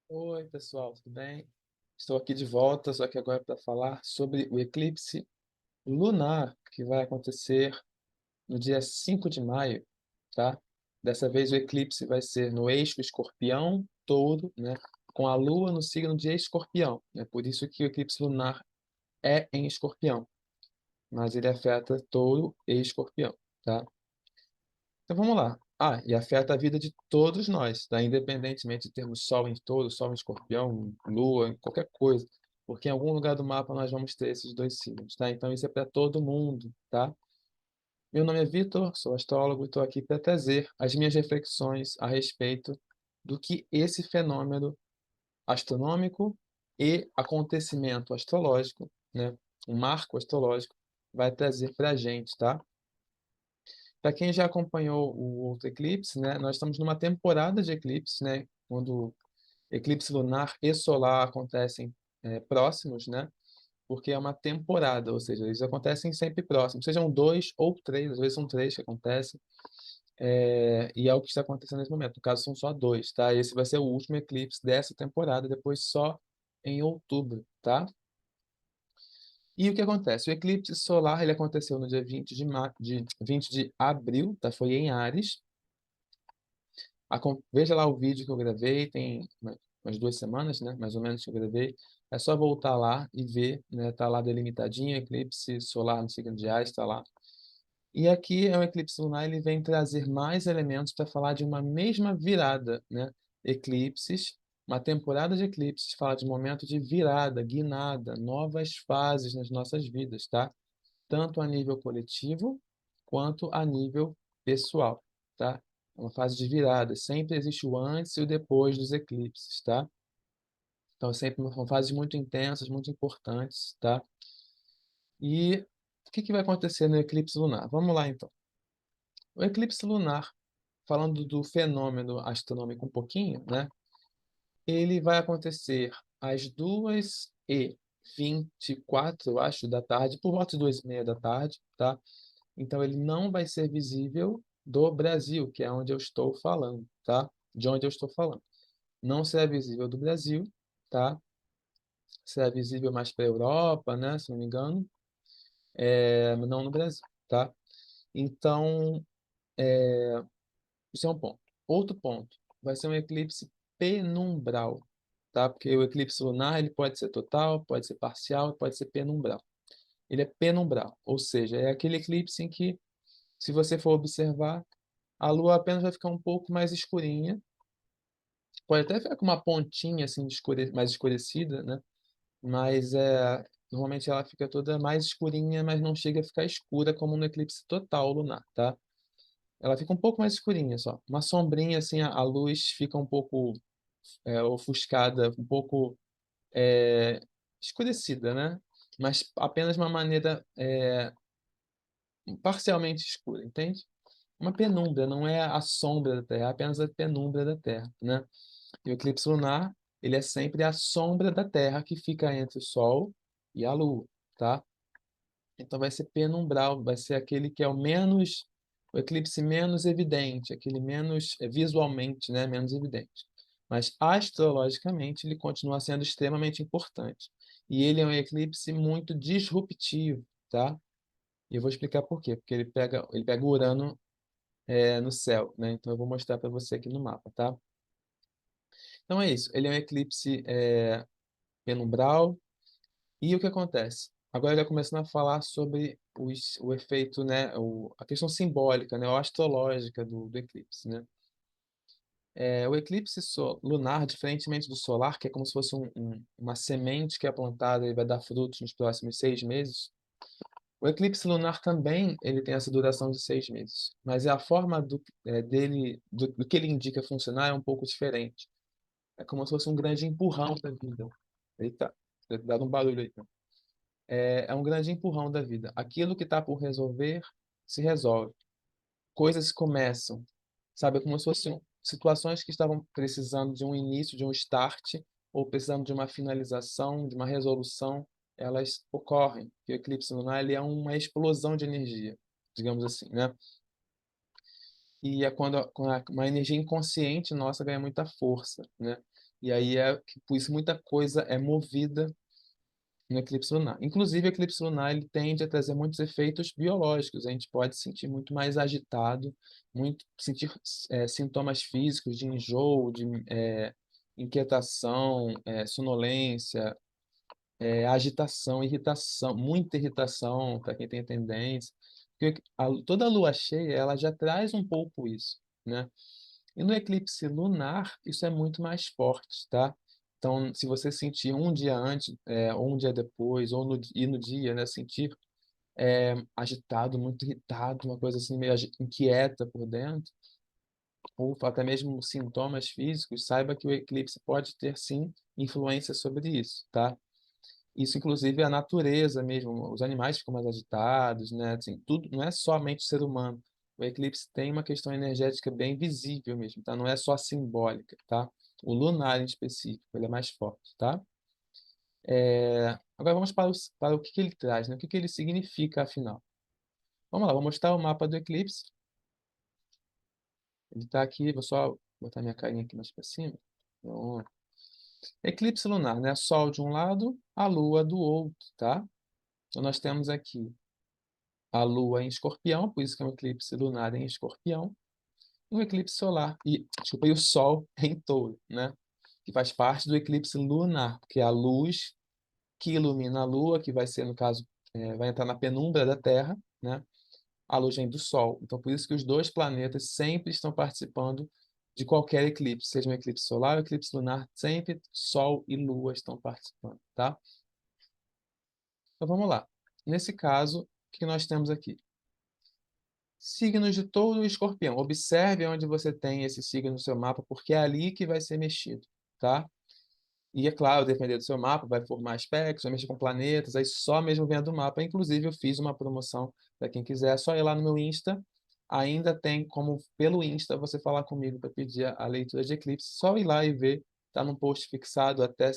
Oi, pessoal, tudo bem? Estou aqui de volta, só que agora para falar sobre o eclipse lunar que vai acontecer no dia 5 de maio, tá? Dessa vez o eclipse vai ser no eixo Escorpião-Touro, né? Com a Lua no signo de Escorpião, né? Por isso que o eclipse lunar é em Escorpião, mas ele afeta Touro e Escorpião, tá? Então vamos lá. Ah, e afeta a vida de todos nós, tá? Independentemente de termos Sol em Touro, Sol em Escorpião, Lua, em qualquer coisa, porque em algum lugar do mapa nós vamos ter esses dois signos, tá? Então isso é para todo mundo, tá? Meu nome é Vitor, sou astrólogo e estou aqui para trazer as minhas reflexões a respeito do que esse fenômeno astronômico e acontecimento astrológico, né? Um marco astrológico vai trazer para a gente, tá? Para quem já acompanhou o outro eclipse, né, nós estamos numa temporada de eclipse, né, quando eclipse lunar e solar acontecem próximos, né, porque é uma temporada, ou seja, eles acontecem sempre próximos, sejam dois ou três, às vezes são três que acontecem, e é o que está acontecendo nesse momento. No caso, são só dois, tá? Esse vai ser o último eclipse dessa temporada, depois só em outubro, tá? E o que acontece? O eclipse solar ele aconteceu no dia 20 de abril, tá? Foi em Áries. Veja lá o vídeo que eu gravei, tem umas 2 semanas, né? Mais ou menos que eu gravei. É só voltar lá e ver, né? Tá lá delimitadinho, eclipse solar no signo de Áries, tá lá. E aqui é um eclipse lunar, ele vem trazer mais elementos para falar de uma mesma virada, né? Eclipses, uma temporada de eclipses fala de momento de virada, guinada, novas fases nas nossas vidas, tá? Tanto a nível coletivo quanto a nível pessoal, tá? É uma fase de virada, sempre existe o antes e o depois dos eclipses, tá? Então, sempre são fases muito intensas, muito importantes, tá? E o que vai acontecer no eclipse lunar? Vamos lá, então. O eclipse lunar, falando do fenômeno astronômico um pouquinho, né? Ele vai acontecer às 2h24, eu acho, da tarde, por volta de 2h30 da tarde, tá? Então, ele não vai ser visível do Brasil, que é onde eu estou falando, tá? De onde eu estou falando. Não será visível do Brasil, tá? Será visível mais para a Europa, né? Se não me engano, mas não no Brasil, tá? Então, isso é um ponto. Outro ponto, vai ser um eclipse penumbral, tá? Porque o eclipse lunar ele pode ser total, pode ser parcial, pode ser penumbral. Ele é penumbral, ou seja, é aquele eclipse em que, se você for observar, a Lua apenas vai ficar um pouco mais escurinha, pode até ficar com uma pontinha assim mais escurecida, né? Mas normalmente ela fica toda mais escurinha, mas não chega a ficar escura como no eclipse total lunar, tá? Ela fica um pouco mais escurinha só. Uma sombrinha, assim, a luz fica um pouco ofuscada, um pouco é, escurecida, né? Mas apenas de uma maneira parcialmente escura, entende? Uma penumbra, não é a sombra da Terra, é apenas a penumbra da Terra, né? E o eclipse lunar, ele é sempre a sombra da Terra que fica entre o Sol e a Lua, tá? Então vai ser penumbral, vai ser aquele que é o eclipse menos evidente, aquele menos visualmente, né, menos evidente. Mas astrologicamente ele continua sendo extremamente importante. E ele é um eclipse muito disruptivo, tá? E eu vou explicar por quê. Porque ele pega o Urano no céu, né? Então eu vou mostrar para você aqui no mapa, tá? Então é isso. Ele é um eclipse penumbral. E o que acontece? Agora já começando a falar sobre o efeito, né, a questão simbólica, né, ou astrológica do eclipse, né? O eclipse lunar, diferentemente do solar, que é como se fosse uma semente que é plantada e vai dar frutos nos próximos 6 meses, o eclipse lunar também ele tem essa duração de 6 meses, mas a forma do que ele indica funcionar é um pouco diferente. É como se fosse um grande empurrão da vida. Eita, dá um barulho aí. É um grande empurrão da vida. Aquilo que está por resolver, se resolve. Coisas começam, sabe? Como se fossem situações que estavam precisando de um início, de um start, ou precisando de uma finalização, de uma resolução, elas ocorrem. E o eclipse lunar ele é uma explosão de energia, digamos assim, né? e é quando uma energia inconsciente nossa ganha muita força, né? E aí por isso muita coisa é movida no eclipse lunar. Inclusive, o eclipse lunar ele tende a trazer muitos efeitos biológicos. A gente pode se sentir muito mais agitado, sentir sintomas físicos de enjoo, de inquietação, sonolência, agitação, irritação, muita irritação para quem tem tendência. Porque toda lua cheia ela já traz um pouco isso, né? E no eclipse lunar, isso é muito mais forte, tá? Então, se você sentir um dia antes, ou um dia depois, e no dia, né, sentir agitado, muito irritado, uma coisa assim meio inquieta por dentro, ou até mesmo sintomas físicos, saiba que o eclipse pode ter, sim, influência sobre isso, tá? Isso, inclusive, é a natureza mesmo. Os animais ficam mais agitados, né? Assim, tudo, não é somente o ser humano. O eclipse tem uma questão energética bem visível mesmo, tá? Não é só simbólica, tá? O lunar em específico, ele é mais forte, tá? Agora vamos para o que ele traz, né? O que ele significa, afinal. Vamos lá, vou mostrar o mapa do eclipse. Ele está aqui, vou só botar minha carinha aqui mais para cima. Pronto. Eclipse lunar, né? Sol de um lado, a Lua do outro, tá? Então nós temos aqui a Lua em Escorpião, por isso que é um eclipse lunar em Escorpião, e um eclipse solar, desculpa, e o Sol em Touro, né? Que faz parte do eclipse lunar, porque é a luz que ilumina a Lua, que vai ser, no caso, vai entrar na penumbra da Terra, né? A luz vem do Sol. Então, por isso que os dois planetas sempre estão participando de qualquer eclipse, seja um eclipse solar ou eclipse lunar, sempre Sol e Lua estão participando, tá? Então, vamos lá. Nesse caso, o que nós temos aqui? Signos de Touro e Escorpião. Observe onde você tem esse signo no seu mapa, porque é ali que vai ser mexido, tá? E é claro, dependendo do seu mapa, vai formar aspectos, vai mexer com planetas, aí só mesmo vendo o mapa. Inclusive, eu fiz uma promoção para quem quiser, é só ir lá no meu Insta. Ainda tem como, pelo Insta, você falar comigo para pedir a leitura de eclipse. Só ir lá e ver. Tá num post fixado até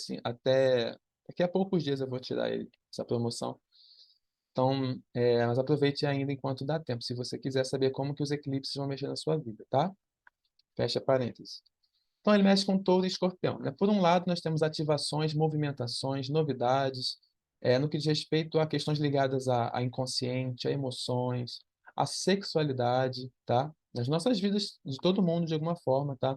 daqui a poucos dias eu vou tirar ele, essa promoção. Então, mas aproveite ainda enquanto dá tempo, se você quiser saber como que os eclipses vão mexer na sua vida, tá? Fecha parênteses. Então, ele mexe com Touro e Escorpião, né? Por um lado, nós temos ativações, movimentações, novidades, no que diz respeito a questões ligadas a inconsciente, a emoções, a sexualidade, tá? Nas nossas vidas, de todo mundo, de alguma forma, tá?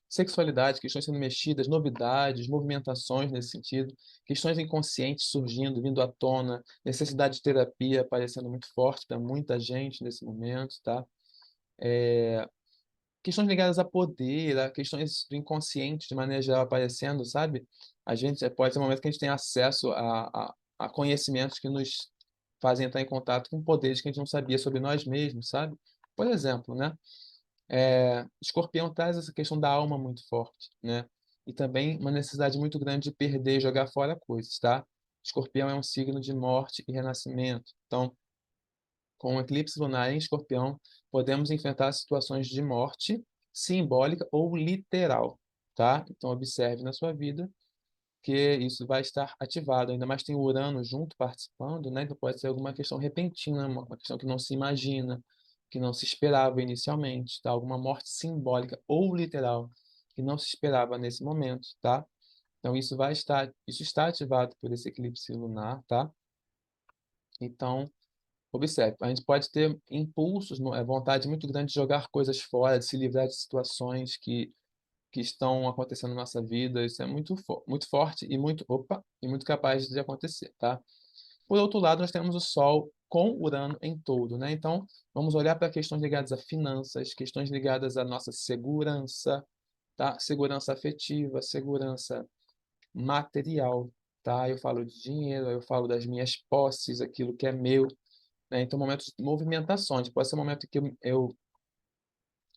Sexualidade, questões sendo mexidas, novidades, movimentações nesse sentido, questões inconscientes surgindo, vindo à tona, necessidade de terapia aparecendo muito forte para muita gente nesse momento, tá? Questões ligadas a poder, a questões do inconsciente de maneira geral aparecendo, sabe? A gente pode ser um momento que a gente tem acesso a conhecimentos que nos fazem entrar em contato com poderes que a gente não sabia sobre nós mesmos, sabe? Por exemplo, né? Escorpião traz essa questão da alma muito forte, né? E também uma necessidade muito grande de perder e jogar fora coisas, tá? Escorpião é um signo de morte e renascimento. Então, com o eclipse lunar em Escorpião, podemos enfrentar situações de morte simbólica ou literal, tá? Então, observe na sua vida que isso vai estar ativado. Ainda mais tem o Urano junto participando, né? Então, pode ser alguma questão repentina, uma questão que não se imagina, que não se esperava inicialmente, tá? Alguma morte simbólica ou literal que não se esperava nesse momento, tá? Então, isso está ativado por esse eclipse lunar, tá? Então, observe, a gente pode ter impulsos, vontade muito grande de jogar coisas fora, de se livrar de situações que estão acontecendo na nossa vida. Isso é muito forte e e muito capaz de acontecer, tá? Por outro lado, nós temos o Sol com Urano em Touro, né? Então, vamos olhar para questões ligadas a finanças, questões ligadas à nossa segurança, tá? Segurança afetiva, segurança material, tá? Eu falo de dinheiro, eu falo das minhas posses, aquilo que é meu, né? Então, momentos de movimentações. Pode ser um momento que eu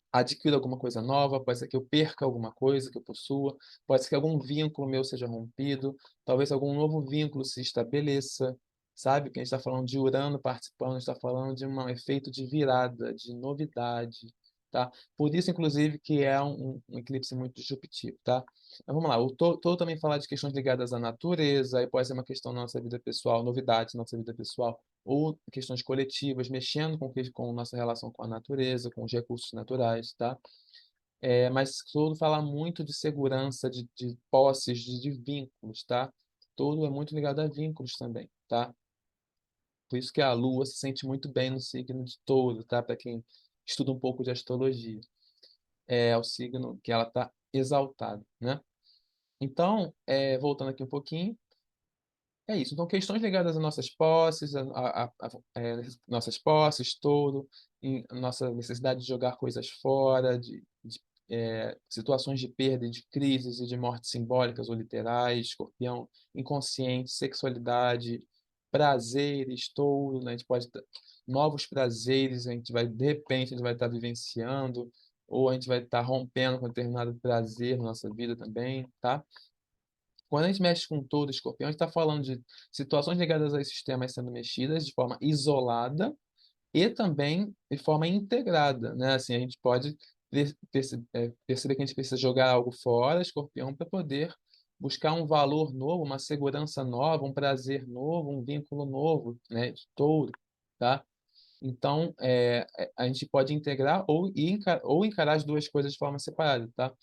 adquiro alguma coisa nova, pode ser que eu perca alguma coisa que eu possua, pode ser que algum vínculo meu seja rompido, talvez algum novo vínculo se estabeleça, sabe? Que a gente está falando de Urano participando, a gente está falando de um efeito de virada, de novidade, tá? Por isso, inclusive, que é um eclipse muito disruptivo, tá? Mas vamos lá, o Touro também fala de questões ligadas à natureza, aí pode ser uma questão da nossa vida pessoal, novidades na nossa vida pessoal, ou questões coletivas, mexendo com nossa relação com a natureza, com os recursos naturais, tá? Mas Touro fala muito de segurança, de posses, de vínculos, tá? Touro é muito ligado a vínculos também, tá? Por isso que a Lua se sente muito bem no signo de Touro, tá? Para quem estuda um pouco de astrologia. É o signo que ela está exaltada, né? Então, voltando aqui um pouquinho, é isso. Então, questões ligadas às nossas posses, nossas posses, todo, nossa necessidade de jogar coisas fora, situações de perda, de crises e de mortes simbólicas ou literais, escorpião, inconsciente, sexualidade, prazeres, touro, né? A gente pode novos prazeres, a gente vai, de repente, a gente vai estar vivenciando, ou a gente vai estar rompendo com determinado prazer na nossa vida também, tá? Quando a gente mexe com todo escorpião, a gente está falando de situações ligadas a esses temas sendo mexidas de forma isolada e também de forma integrada, né? Assim, a gente pode perceber que a gente precisa jogar algo fora, escorpião, para poder buscar um valor novo, uma segurança nova, um prazer novo, um vínculo novo, né? De touro, tá? Então, a gente pode integrar ou encarar as duas coisas de forma separada, tá?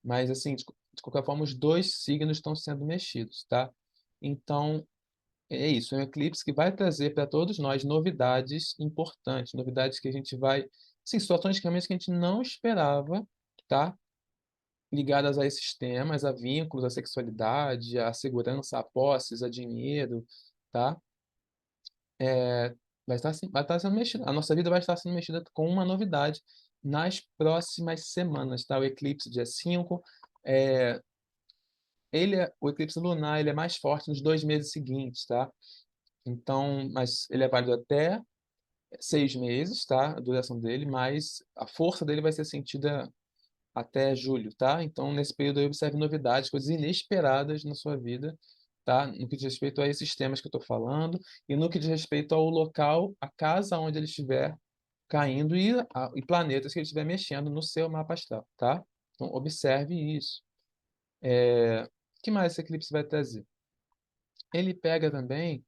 Mas, assim, de qualquer forma, os dois signos estão sendo mexidos, tá? Então, é isso, é um eclipse que vai trazer para todos nós novidades importantes, novidades que a gente vai, sim, situações que realmente que a gente não esperava, tá? Ligadas a esses temas, a vínculos, a sexualidade, a segurança, a posses, a dinheiro, tá? É, vai estar sendo mexida, a nossa vida vai estar sendo mexida com uma novidade nas próximas semanas, tá? O eclipse dia 5, é, o eclipse lunar, ele é mais forte nos 2 meses seguintes, tá? Então, mas ele é válido até 6 meses, tá? A duração dele, mas a força dele vai ser sentida até julho, tá? Então, nesse período aí, observe novidades, coisas inesperadas na sua vida, tá? No que diz respeito a esses temas que eu estou falando e no que diz respeito ao local, a casa onde ele estiver caindo e planetas que ele estiver mexendo no seu mapa astral, tá? Então, observe isso. O que mais esse eclipse vai trazer? Ele pega também.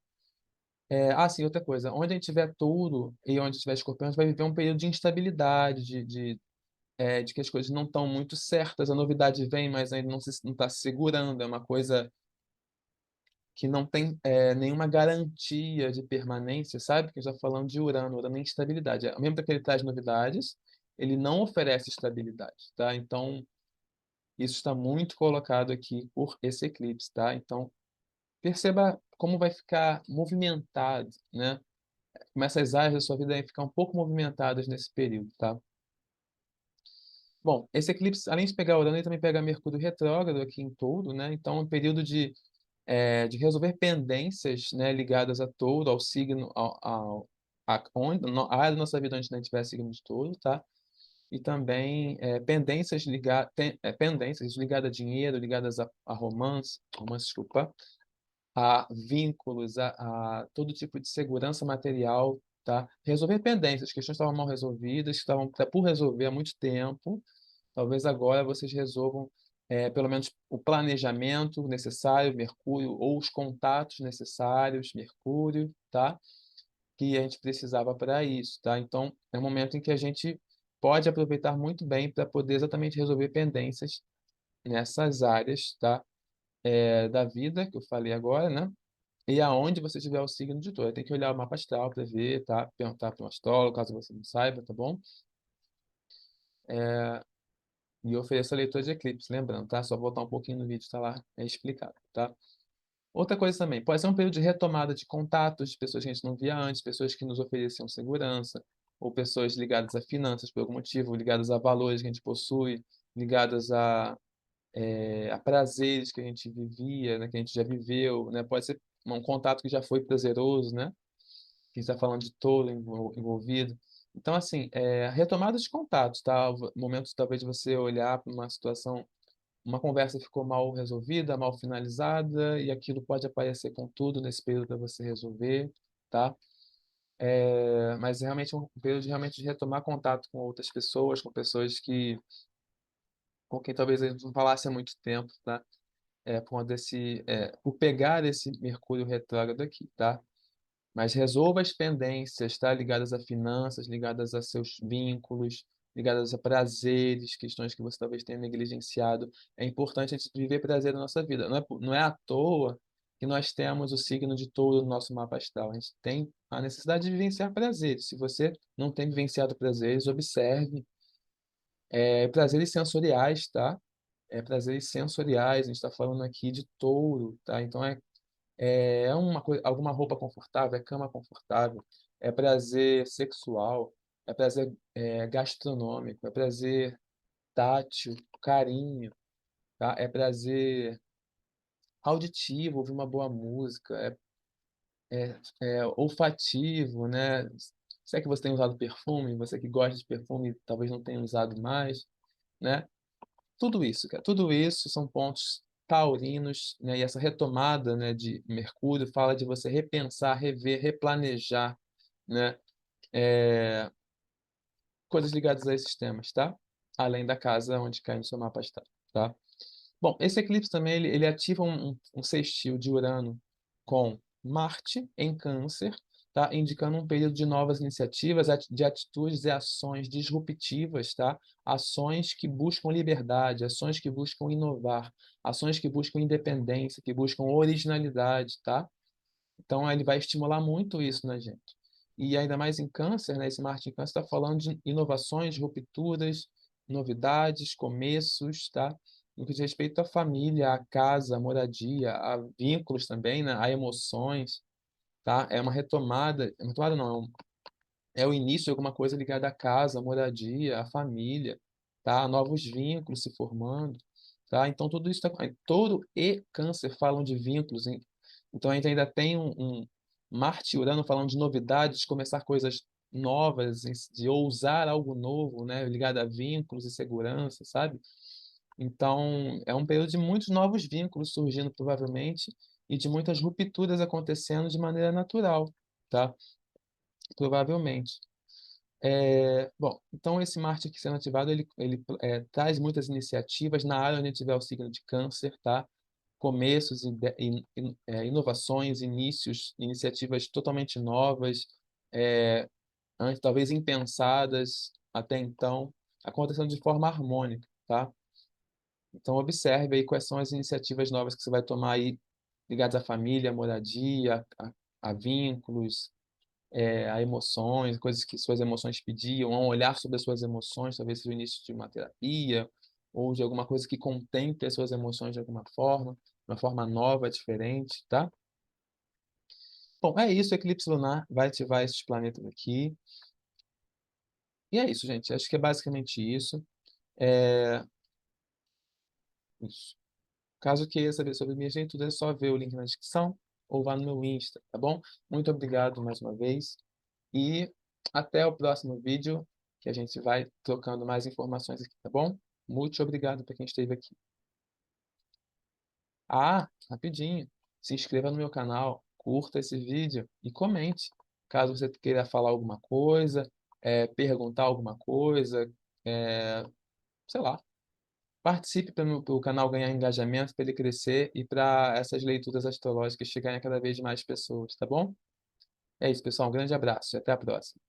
Sim, outra coisa. Onde a gente tiver touro e onde tiver escorpião, a gente vai viver um período de instabilidade, de que as coisas não estão muito certas. A novidade vem, mas ainda não está se segurando. É uma coisa que não tem nenhuma garantia de permanência, sabe? Que a gente está falando de Urano. Urano é instabilidade. Ao mesmo tempo que ele traz novidades, ele não oferece estabilidade, tá? Então, isso está muito colocado aqui por esse eclipse, tá? Então, perceba como vai ficar movimentado, né? Como essas áreas da sua vida devem ficar um pouco movimentadas nesse período, tá? Bom, esse eclipse, além de pegar Urano, ele também pega Mercúrio retrógrado aqui em Touro, né? Então, é um período de resolver pendências, né, ligadas a Touro, ao signo, a área da nossa vida onde a gente tiver signo de Touro, tá? E também pendências ligadas a dinheiro, ligadas a romance, desculpa, a vínculos, a todo tipo de segurança material, tá? Resolver pendências, questões que estavam mal resolvidas, que estavam por resolver há muito tempo. Talvez agora vocês resolvam, pelo menos, o planejamento necessário, Mercúrio, ou os contatos necessários, Mercúrio, tá? Que a gente precisava para isso, tá? Então, é um momento em que a gente pode aproveitar muito bem para poder exatamente resolver pendências nessas áreas, tá? Da vida, que eu falei agora, né? E aonde você tiver o signo de touro. Tem que olhar o mapa astral para ver, tá? Perguntar para um astrólogo, caso você não saiba, tá bom? E eu ofereço a leitura de eclipse, lembrando, tá? Só voltar um pouquinho no vídeo, tá lá, explicado, tá? Outra coisa também, pode ser um período de retomada de contatos de pessoas que a gente não via antes, pessoas que nos ofereciam segurança, ou pessoas ligadas a finanças por algum motivo, ligadas a valores que a gente possui, ligadas a prazeres que a gente vivia, né? Que a gente já viveu, né? Pode ser um contato que já foi prazeroso, né? Que está falando de todo envolvido. Então, assim, retomada de contatos, tá? Momentos talvez de você olhar para uma situação, uma conversa ficou mal resolvida, mal finalizada, e aquilo pode aparecer com tudo nesse período para você resolver, tá? Mas é realmente um período de realmente de retomar contato com outras pessoas, com pessoas com quem talvez a gente não falasse há muito tempo, tá? Por pegar esse Mercúrio retrógrado aqui, tá? Mas resolva as pendências, tá? Ligadas a finanças, ligadas a seus vínculos, ligadas a prazeres, questões que você talvez tenha negligenciado. É importante a gente viver prazer na nossa vida. Não é à toa que nós temos o signo de Touro no nosso mapa astral. A gente tem a necessidade de vivenciar prazeres. Se você não tem vivenciado prazeres, observe. Prazeres sensoriais, tá? Prazeres sensoriais. A gente está falando aqui de Touro, tá? Então alguma roupa confortável, é cama confortável, é prazer sexual, é prazer gastronômico, é prazer tátil, carinho, tá? É prazer auditivo, ouvir uma boa música, é olfativo, né? Se é que você tem usado perfume, você que gosta de perfume, talvez não tenha usado mais, né? Tudo isso, cara, tudo isso são pontos taurinos, né? E essa retomada, né, de Mercúrio fala de você repensar, rever, replanejar, né? É, coisas ligadas a esses temas, tá? Além da casa onde cai no seu mapa astral, tá? Bom, esse eclipse também ele ativa um sextil de Urano com Marte em Câncer, tá? Indicando um período de novas iniciativas, de atitudes e ações disruptivas, tá? Ações que buscam liberdade, ações que buscam inovar, ações que buscam independência, que buscam originalidade, tá? Então, ele vai estimular muito isso na gente. E ainda mais em Câncer, né? Esse Marte em Câncer está falando de inovações, rupturas, novidades, começos, tá? No que diz respeito à família, à casa, à moradia, a vínculos também, né? A emoções, tá? É uma retomada não, é o início de alguma coisa ligada à casa, à moradia, à família, tá? Novos vínculos se formando, tá? Então tudo isso está. Touro e Câncer falam de vínculos, hein? Então a gente ainda tem um Marte e Urano falando de novidades, de começar coisas novas, de ousar algo novo, né? Ligado a vínculos e segurança, sabe? Então é um período de muitos novos vínculos surgindo provavelmente e de muitas rupturas acontecendo de maneira natural, tá? Provavelmente. Bom, então esse Marte aqui sendo ativado, ele traz muitas iniciativas na área onde tiver o signo de Câncer, tá? Começos, inovações, inícios, iniciativas totalmente novas, é, antes, talvez impensadas até então, acontecendo de forma harmônica, tá? Então observe aí quais são as iniciativas novas que você vai tomar aí ligadas à família, à moradia, a vínculos, a emoções, coisas que suas emoções pediam, a um olhar sobre as suas emoções, talvez seja o início de uma terapia, ou de alguma coisa que contemple as suas emoções de alguma forma, de uma forma nova, diferente, tá? Bom, é isso, o eclipse lunar vai ativar esses planetas aqui. E é isso, gente. Acho que é basicamente isso. É... isso. Caso queira saber sobre minhas leituras, é só ver o link na descrição ou vá no meu Insta, tá bom? Muito obrigado mais uma vez. E até o próximo vídeo, que a gente vai trocando mais informações aqui, tá bom? Muito obrigado para quem esteve aqui. Ah, rapidinho, se inscreva no meu canal, curta esse vídeo e comente. Caso você queira falar alguma coisa, perguntar alguma coisa, é, sei lá. Participe para o canal ganhar engajamento, para ele crescer e para essas leituras astrológicas chegarem a cada vez mais pessoas, tá bom? É isso, pessoal. Um grande abraço e até a próxima.